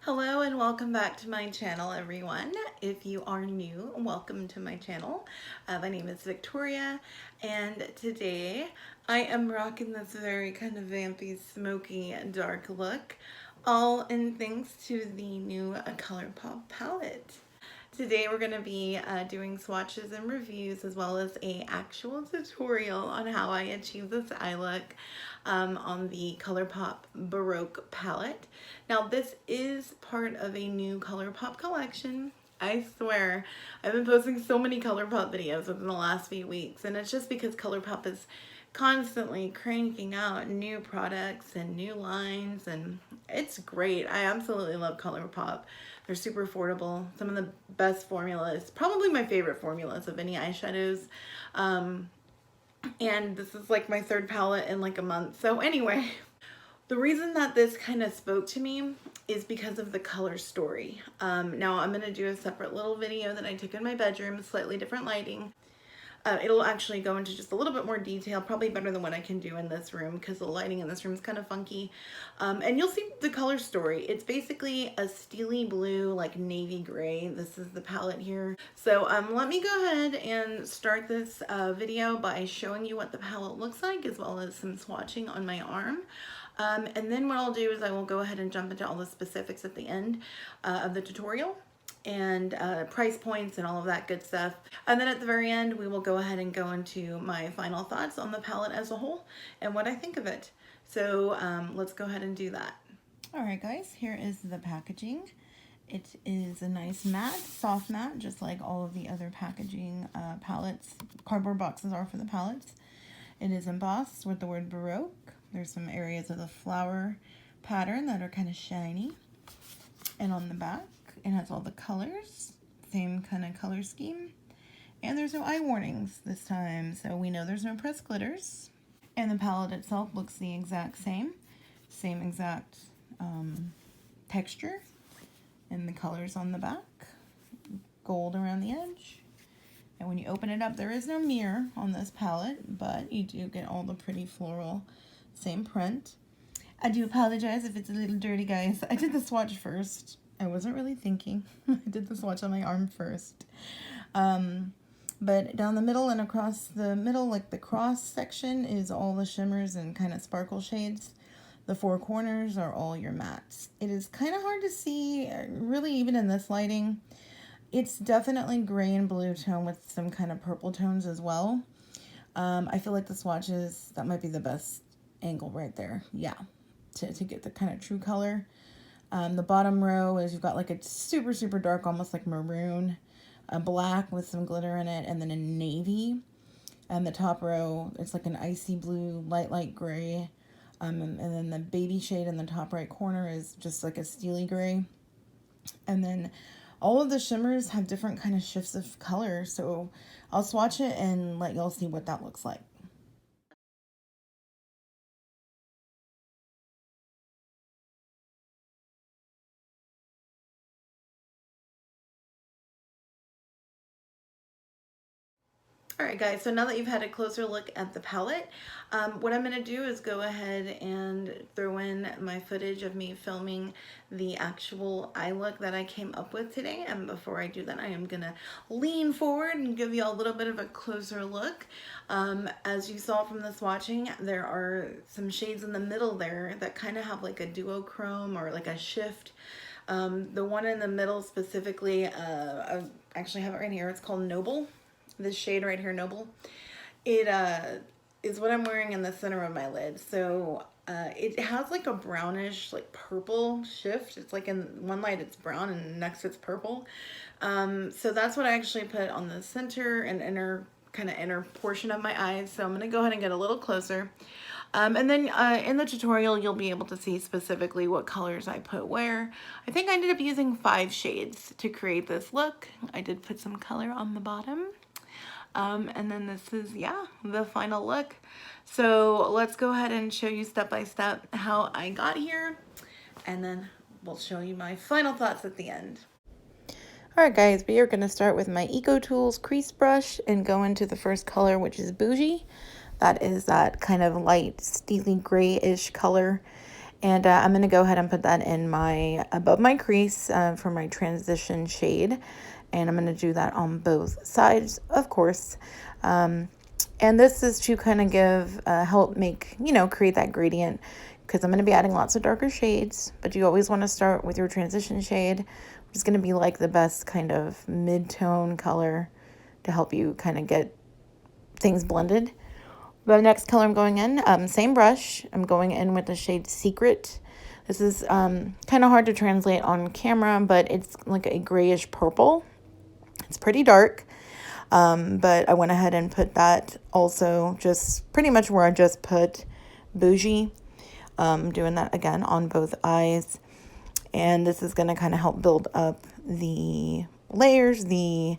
Hello and welcome back to my channel, everyone. If you are new, welcome to my channel. My name is Victoria, and today I am rocking this very kind of vampy, smoky, dark look, all in thanks to the new Colourpop palette. Today we're going to be doing swatches and reviews as well as a actual tutorial on how I achieve this eye look on the Colourpop Baroque palette. Now this is part of a new Colourpop collection. I swear, I've been posting so many Colourpop videos within the last few weeks, and it's just because Colourpop is constantly cranking out new products and new lines, and it's great. I absolutely love Colourpop. They're super affordable. Some of the best formulas, probably my favorite formulas of any eyeshadows. And this is like my third palette in like a month. So anyway, the reason that this kind of spoke to me is because of the color story. Now I'm going to do a separate little video that I took in my bedroom, slightly different lighting. It'll actually go into just a little bit more detail, probably better than what I can do in this room because the lighting in this room is kind of funky. And you'll see the color story. It's basically a steely blue, like navy gray. This is the palette here. So let me go ahead and start this video by showing you what the palette looks like, as well as some swatching on my arm. And then what I'll do is I will go ahead and jump into all the specifics at the end of the tutorial, and price points and all of that good stuff. And then at the very end, we will go ahead and go into my final thoughts on the palette as a whole and what I think of it. So let's go ahead and do that. All right, guys, here is the packaging. It is a nice matte, soft matte, just like all of the other packaging palettes, cardboard boxes are for the palettes. It is embossed with the word Baroque. There's some areas of the flower pattern that are kind of shiny. And on the back, it has all the colors, same kind of color scheme. And there's no eye warnings this time, so we know there's no pressed glitters. And the palette itself looks the exact same exact texture. And the colors on the back, gold around the edge. And when you open it up, there is no mirror on this palette, but you do get all the pretty floral, same print. I do apologize if it's a little dirty, guys. I did the swatch first. I wasn't really thinking. I did the swatch on my arm first. But down the middle and across the middle, like the cross section, is all the shimmers and kind of sparkle shades. The four corners are all your mattes. It is kind of hard to see, really, even in this lighting. It's definitely gray and blue tone with some kind of purple tones as well. I feel like the swatches, that might be the best angle right there. Yeah, to get the kind of true color. The bottom row is you've got like a super, super dark, almost like maroon, a black with some glitter in it, and then a navy. And the top row, it's like an icy blue, light gray. And then the baby shade in the top right corner is just like a steely gray. And then all of the shimmers have different kind of shifts of color. So I'll swatch it and let y'all see what that looks like. Alright guys, so now that you've had a closer look at the palette, what I'm going to do is go ahead and throw in my footage of me filming the actual eye look that I came up with today. And before I do that, I am going to lean forward and give you a little bit of a closer look. As you saw from the swatching, there are some shades in the middle there that kind of have like a duochrome or like a shift. The one in the middle specifically, I actually have it right here, it's called Noble. This shade right here, Noble, it is what I'm wearing in the center of my lid. So it has like a brownish, like purple shift. It's like in one light it's brown and next it's purple. So that's what I actually put on the center and inner portion of my eyes. So I'm going to go ahead and get a little closer. And then in the tutorial, you'll be able to see specifically what colors I put where. I think I ended up using 5 shades to create this look. I did put some color on the bottom. And then this is, yeah, the final look. So let's go ahead and show you step by step how I got here, and then we'll show you my final thoughts at the end. All right, guys, we are going to start with my Eco Tools crease brush and go into the first color, which is Bougie. That is that kind of light, steely grayish color. And I'm going to go ahead and put that in my above my crease for my transition shade. And I'm going to do that on both sides, of course. And this is to kind of give, help make, create that gradient, because I'm going to be adding lots of darker shades, but you always want to start with your transition shade, which is going to be like the best kind of mid-tone color to help you kind of get things blended. The next color I'm going in, same brush, I'm going in with the shade Secret. This is kind of hard to translate on camera, but it's like a grayish purple. It's pretty dark, but I went ahead and put that also just pretty much where I just put Bougie. Doing that again on both eyes. And this is going to kind of help build up the layers, the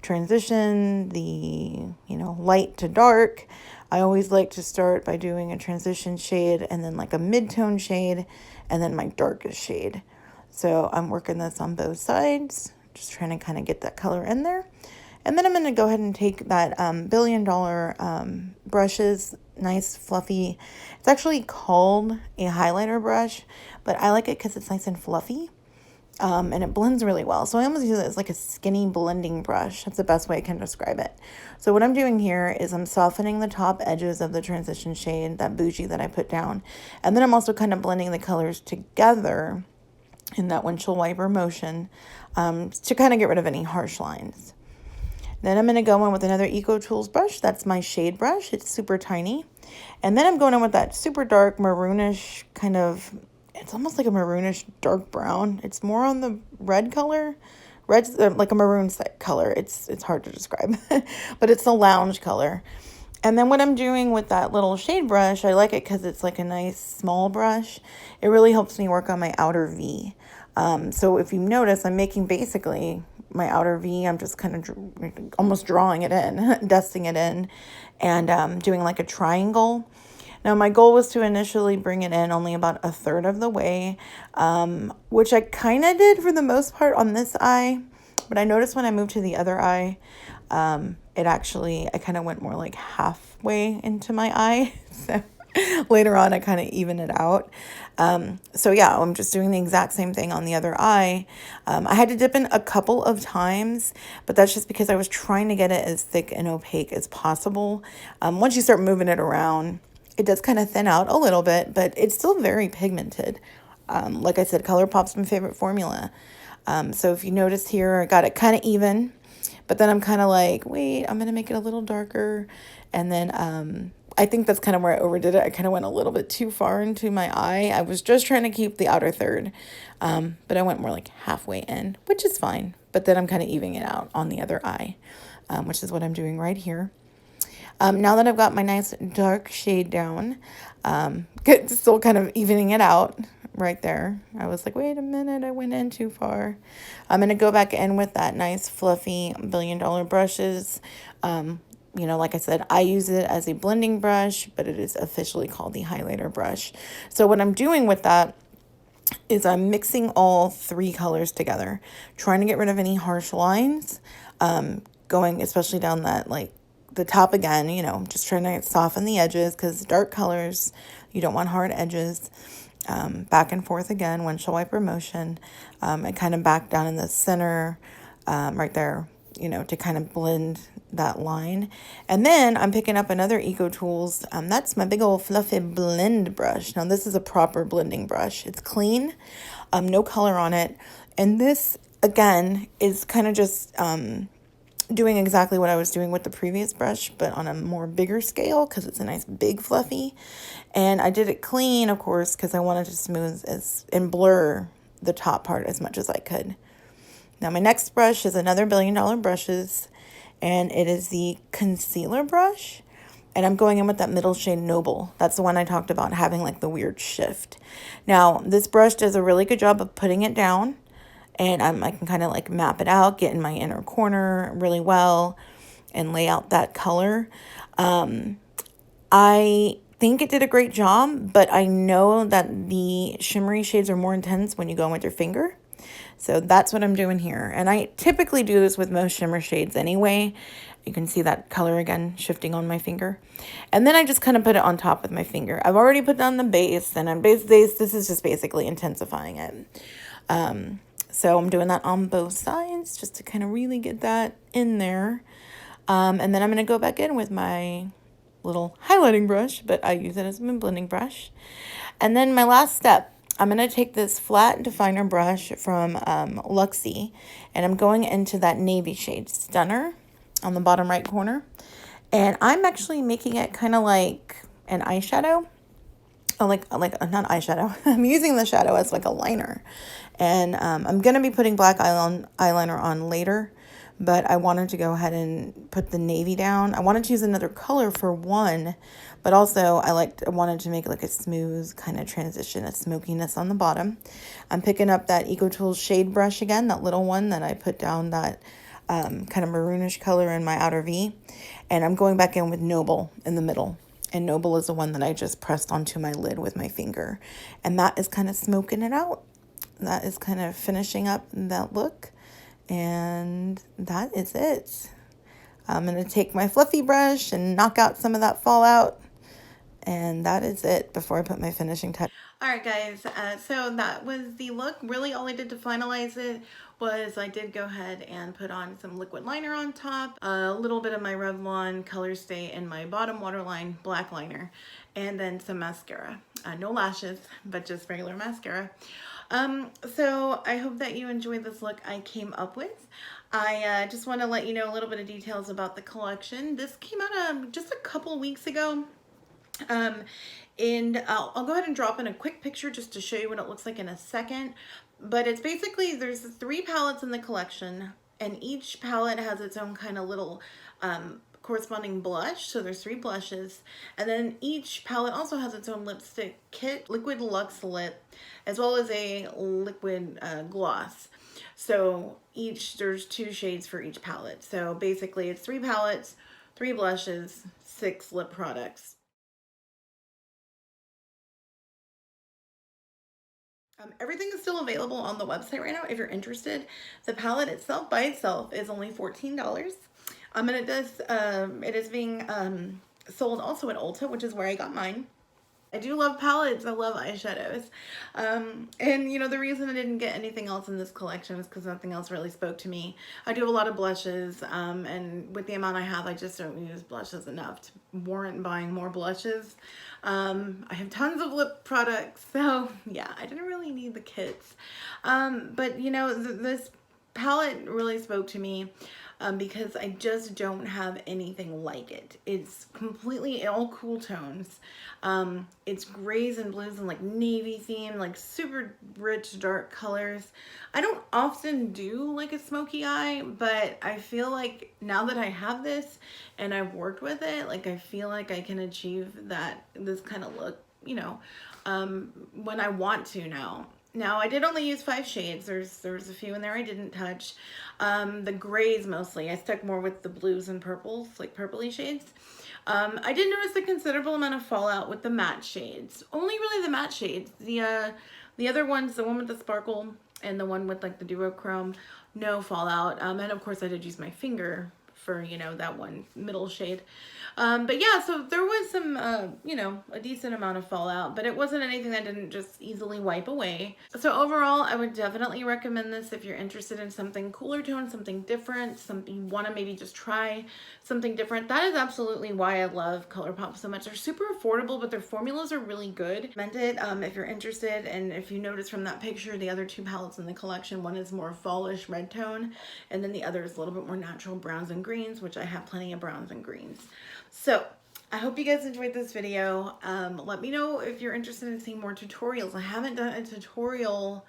transition, the, light to dark. I always like to start by doing a transition shade and then like a mid-tone shade and then my darkest shade. So I'm working this on both sides, just trying to kind of get that color in there. And then I'm going to go ahead and take that $1 billion brushes, nice fluffy. It's actually called a highlighter brush, but I like it because it's nice and fluffy. And it blends really well. So I almost use it as like a skinny blending brush. That's the best way I can describe it. So what I'm doing here is I'm softening the top edges of the transition shade, that Bougie that I put down. And then I'm also kind of blending the colors together in that windshield wiper motion to kind of get rid of any harsh lines. Then I'm going to go in with another Eco Tools brush. That's my shade brush. It's super tiny. And then I'm going in with that super dark maroonish kind of, it's almost like a maroonish dark brown. It's more on the red color. Red's like a maroon color. It's hard to describe, but it's the lounge color. And then what I'm doing with that little shade brush, I like it because it's like a nice small brush. It really helps me work on my outer V. So if you notice, I'm making basically my outer V. I'm just kind of almost drawing it in, dusting it in, and doing like a triangle. Now, my goal was to initially bring it in only about a third of the way, which I kind of did for the most part on this eye. But I noticed when I moved to the other eye, I kind of went more like halfway into my eye. So later on, I kind of even it out. So yeah, I'm just doing the exact same thing on the other eye. I had to dip in a couple of times, but that's just because I was trying to get it as thick and opaque as possible. Once you start moving it around, it does kind of thin out a little bit, but it's still very pigmented. Like I said, Colourpop's my favorite formula. So if you notice here, I got it kind of even, but then I'm kind of like, wait, I'm going to make it a little darker. And then I think that's kind of where I overdid it. I kind of went a little bit too far into my eye. I was just trying to keep the outer third, but I went more like halfway in, which is fine. But then I'm kind of evening it out on the other eye, which is what I'm doing right here. Now that I've got my nice dark shade down, still kind of evening it out right there. I was like, wait a minute, I went in too far. I'm going to go back in with that nice fluffy $1 billion brushes. Like I said, I use it as a blending brush, but it is officially called the highlighter brush. So what I'm doing with that is I'm mixing all three colors together, trying to get rid of any harsh lines, going especially down that like the top again, just trying to soften the edges because dark colors, you don't want hard edges. Back and forth again, windshield wiper motion, and kind of back down in the center, right there, to kind of blend that line. And then I'm picking up another Eco Tools. That's my big old fluffy blend brush. Now this is a proper blending brush. It's clean, no color on it. And this again is kind of just, doing exactly what I was doing with the previous brush, but on a more bigger scale because it's a nice big fluffy. And I did it clean, of course, because I wanted to smooth and blur the top part as much as I could. Now my next brush is another $1 billion brushes, and it is the concealer brush. And I'm going in with that middle shade Noble. That's the one I talked about having like the weird shift. Now this brush does a really good job of putting it down. And I can kind of like map it out, get in my inner corner really well, and lay out that color. I think it did a great job, but I know that the shimmery shades are more intense when you go in with your finger. So that's what I'm doing here. And I typically do this with most shimmer shades anyway. You can see that color again shifting on my finger. And then I just kind of put it on top with my finger. I've already put down the base, and on base, this is just basically intensifying it. So I'm doing that on both sides just to kind of really get that in there. And then I'm going to go back in with my little highlighting brush, but I use it as my blending brush. And then my last step, I'm going to take this flat definer brush from Luxie, and I'm going into that navy shade, Stunner, on the bottom right corner. And I'm actually making it kind of like an eyeshadow. Oh, like not eyeshadow. I'm using the shadow as like a liner. And I'm going to be putting black eyeliner on later, but I wanted to go ahead and put the navy down. I wanted to use another color for one, but also I wanted to make like a smooth kind of transition, a smokiness on the bottom. I'm picking up that EcoTools shade brush again, that little one that I put down that kind of maroonish color in my outer V. And I'm going back in with Noble in the middle. And Noble is the one that I just pressed onto my lid with my finger. And that is kind of smoking it out. That is kind of finishing up that look. And that is it. I'm going to take my fluffy brush and knock out some of that fallout. And that is it before I put my finishing touch. All right, guys. So that was the look. Really, all I did to finalize it was I did go ahead and put on some liquid liner on top, a little bit of my Revlon Color Stay in my bottom waterline black liner, and then some mascara. No lashes, but just regular mascara. So I hope that you enjoyed this look I came up with. I just want to let you know a little bit of details about the collection. This came out just a couple weeks ago. And I'll go ahead and drop in a quick picture just to show you what it looks like in a second. But it's basically, there's 3 palettes in the collection, and each palette has its own kind of little corresponding blush. So there's 3 blushes, and then each palette also has its own lipstick kit, liquid luxe lip, as well as a liquid gloss. So there's 2 shades for each palette. So basically it's 3 palettes, 3 blushes, 6 lip products. Everything is still available on the website right now if you're interested. The palette itself by itself is only $14. And it is being sold also at Ulta, which is where I got mine. I do love palettes. I love eyeshadows. And you know, the reason I didn't get anything else in this collection is because nothing else really spoke to me. I do have a lot of blushes, and with the amount I have, I just don't use blushes enough to warrant buying more blushes. I have tons of lip products, so yeah, I didn't really need the kits. But you know, this palette really spoke to me. Because I just don't have anything like it. It's completely all cool tones. It's grays and blues and like navy theme, like super rich dark colors. I don't often do like a smoky eye, but I feel like now that I have this and I've worked with it, like I feel like I can achieve this kind of look, you know, when I want to now. Now, I did only use 5 shades. There's a few in there I didn't touch. The grays mostly. I stuck more with the blues and purples, like purpley shades. I did notice a considerable amount of fallout with the matte shades. Only really the matte shades. The other ones, the one with the sparkle and the one with like the duochrome, no fallout. And of course I did use my finger for, you know, that one middle shade. But yeah, so there was some, you know, a decent amount of fallout, but it wasn't anything that didn't just easily wipe away. So overall, I would definitely recommend this if you're interested in something cooler tone, something different, something you want to maybe just try something different. That is absolutely why I love Colourpop so much. They're super affordable, but their formulas are really good. Recommend it if you're interested. And if you notice from that picture, the other 2 palettes in the collection, one is more fallish red tone, and then the other is a little bit more natural browns and greens, which I have plenty of browns and greens. So I hope you guys enjoyed this video. Let me know if you're interested in seeing more tutorials. I haven't done a tutorial,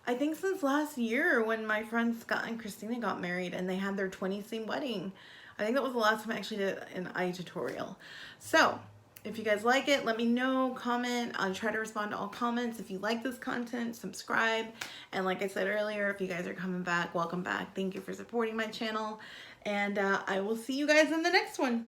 I think, since last year when my friends Scott and Christina got married and they had their 20th theme wedding. I think that was the last time I actually did an eye tutorial. So if you guys like it, let me know, comment. I'll try to respond to all comments. If you like this content, subscribe. And like I said earlier, if you guys are coming back, welcome back. Thank you for supporting my channel. And I will see you guys in the next one.